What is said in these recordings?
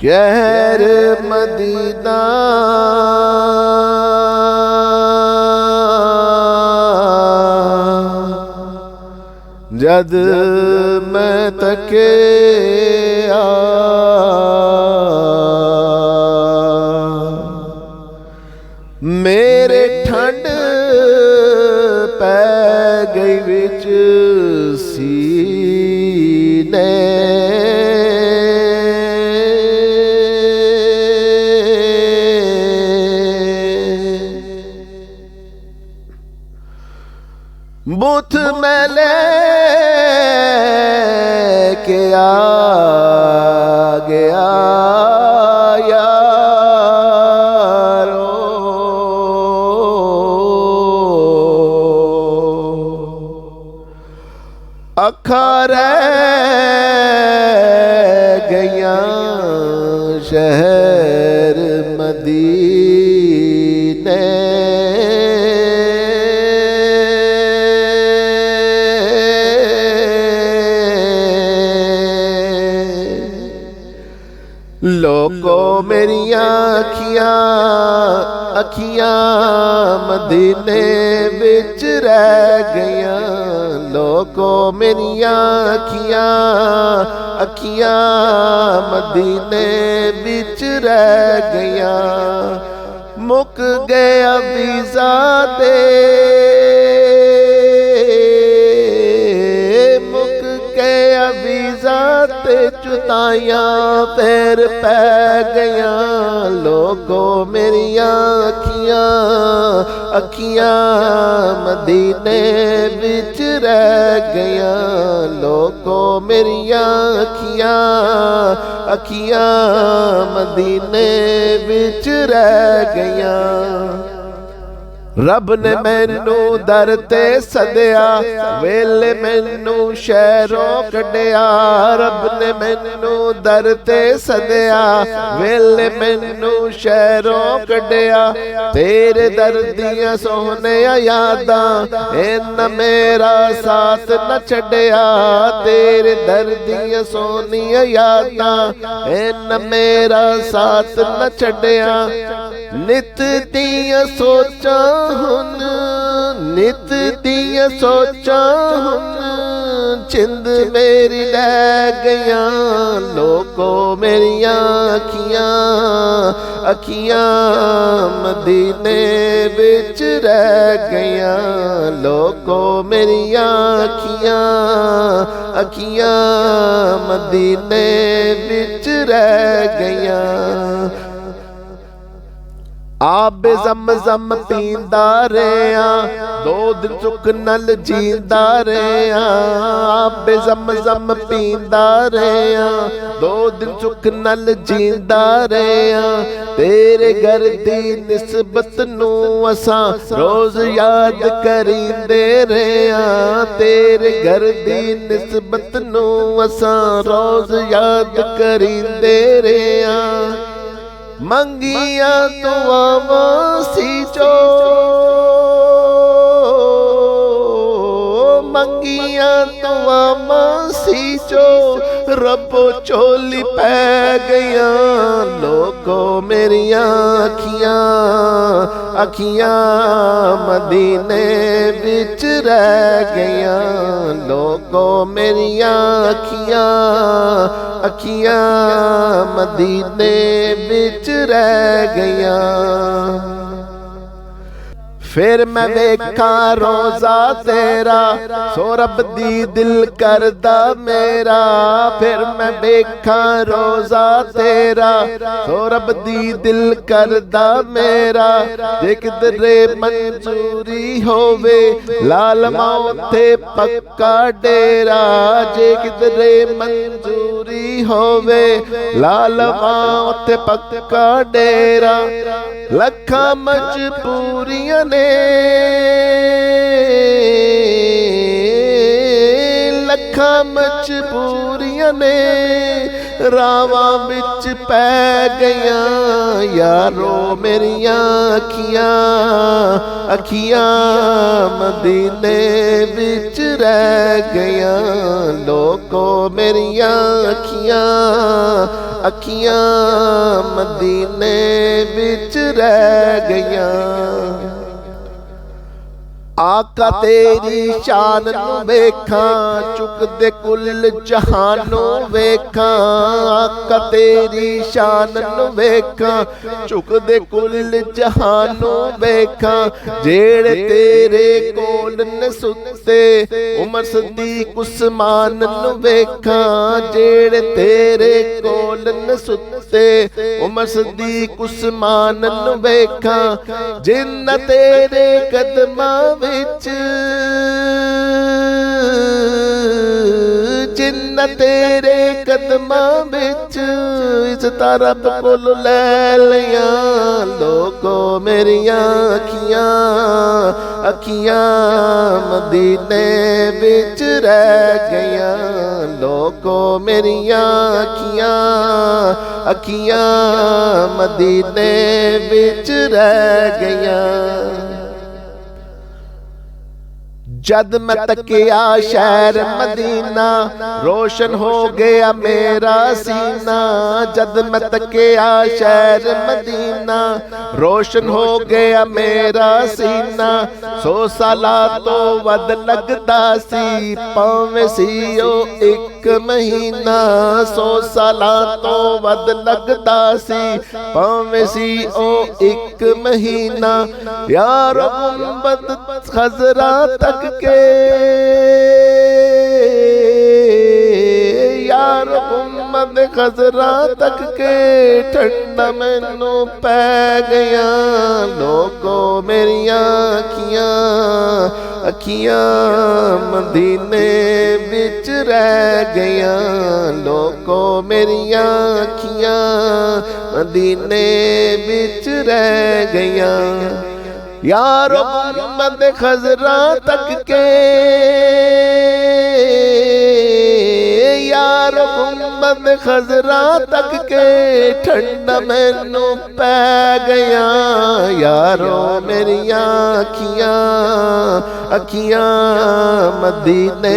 शहर मदीना जद मैं तकिया मेरे ठंड पै गई विच सीने बुथ मैं लेके आ गया यारो अखां रह गईयां शहर मदीने लोको मेरिया अखियां मदीने विच रह गईयां लोको मेरिया अखियां मदीने विच रह गईयां मुक गया वीज़ा ते चुताइयां पैर पै गया लोगो मेरिया अखियां मदीने विच रह गया लोगो मेरिया अखियां मदीने विच रह गया रब ने मैनू दर ते सदिया वेले मैनू शहरों कढ़िया रब ने मैनू दर ते सदिया वेले मैनू शहरों कढ़िया तेरे दर दियां सोहनिया यादां इन्ना मेरा साथ न छड्डिया तेरे दर दियां सोहनिया यादां इन्ना मेरा साथ न छड्डिया नित दियां सोचां हुन नित दियां सोचां हुन चिंद मेरी लै गईयां लोको मेरिया अखियां मदीने विच रह गईयां लोको मेरिया अखियां मदीने विच रह गईयां आप ज़म पींदा रहा दो दिन चुक नल जींदा रहा आप ज़म पींदा रहा दो दिन चुक नल जींदा रहा तेरे घर दी निस्बत नू असां रोज याद करींदे रहा तेरे घर दी निस्बत नू असां रोज याद करींदे रहा मंगिया तो आवासी चो मंगिया तो आवासी चो रबो चोली पै गईयां लोगो मेरिया अखियां मदीने विच रह गईयां लोगो मेरिया अखियां मदीने विच रह गईयां फिर मैं वेखा रोजा तेरा सो रब दी दिल करदा मेरा फिर मैं वेखा रोजा तेरा सो रब दी दिल करदा मेरा जे किधरे मंजूरी होवे लालमा उथे पक्का डेरा जे किधरे मंजूरी होवे लालमा उथे पक्का डेरा लखा मजबूरियां ने लखा मजबूरियां ने ਰਾਵਾਂ ਵਿੱਚ ਪੈ ਗਈਆਂ ਯਾਰੋ ਮੇਰੀਆਂ ਅੱਖੀਆਂ ਅੱਖੀਆਂ ਮਦੀਨੇ ਵਿੱਚ ਰਹਿ ਗਈਆਂ ਲੋਕੋ ਮੇਰੀਆਂ ਅੱਖੀਆਂ ਅੱਖੀਆਂ ਮਦੀਨੇ ਵਿੱਚ ਰਹਿ ਗਈਆਂ आका तेरी शान नू वेखां चुकदे कुल जहान नू वेखां आका तेरी शान नू वेखां चुकदे कुल जहान नू वेखां जेड़े तेरे कोल न सुते उमर सदीक उस्मान नू वेखां जेड़े तेरे कोल न सुते उमर सदीक उस्मान नू वेखां जिन्ना तेरे कदमां जिन्ना तेरे कदमां विच इज़्ज़तां रब कोल लै लियां लोगो मेरियां अखियां अखियां मदीने विच रह गईयां लोगो मेरियां अखियां अखियां मदीने विच रह गईयां जद मैं तकिया शहर मदीना रोशन हो गया मेरा सीना जद मैं तकिया शहर मदीना रोशन हो गया मेरा सीना 100 साला तो वध लगदा सी भावें सी ओ एक महीना 100 साला तो वध लगदा सी भावें सी ओ एक महीना यार गुंबद खजरा तक के यार गुंबद खजरा तक के ठंडा मैनू पै गया लोगो मेरियां अखियां अखियां मदीने विच रह गईयां लोगो मेरियां अखियां मदीने विच रह गईयां यारो गुंबद खजरा तक के यारो गुंबद खजरा तक के ठंडा मैनू पै गया यारो मेरियां अखियां अखियां मदीने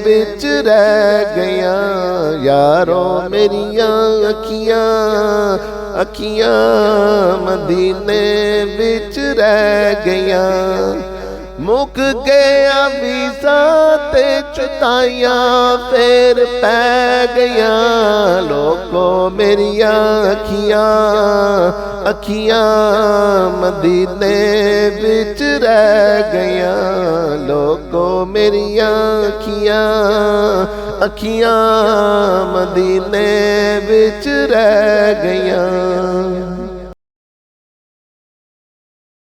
विच रह गईयां यारो मेरियां अखियां अखियां मदीने विच रह गईयां मुक गया वीज़ा ते चुताइयां फिर पै गईयां लोगो मेरियां अखियां अखियां मदीने विच रह गईयां लोगो मेरियां अखियां अखियां मदीने विच रह गईयां।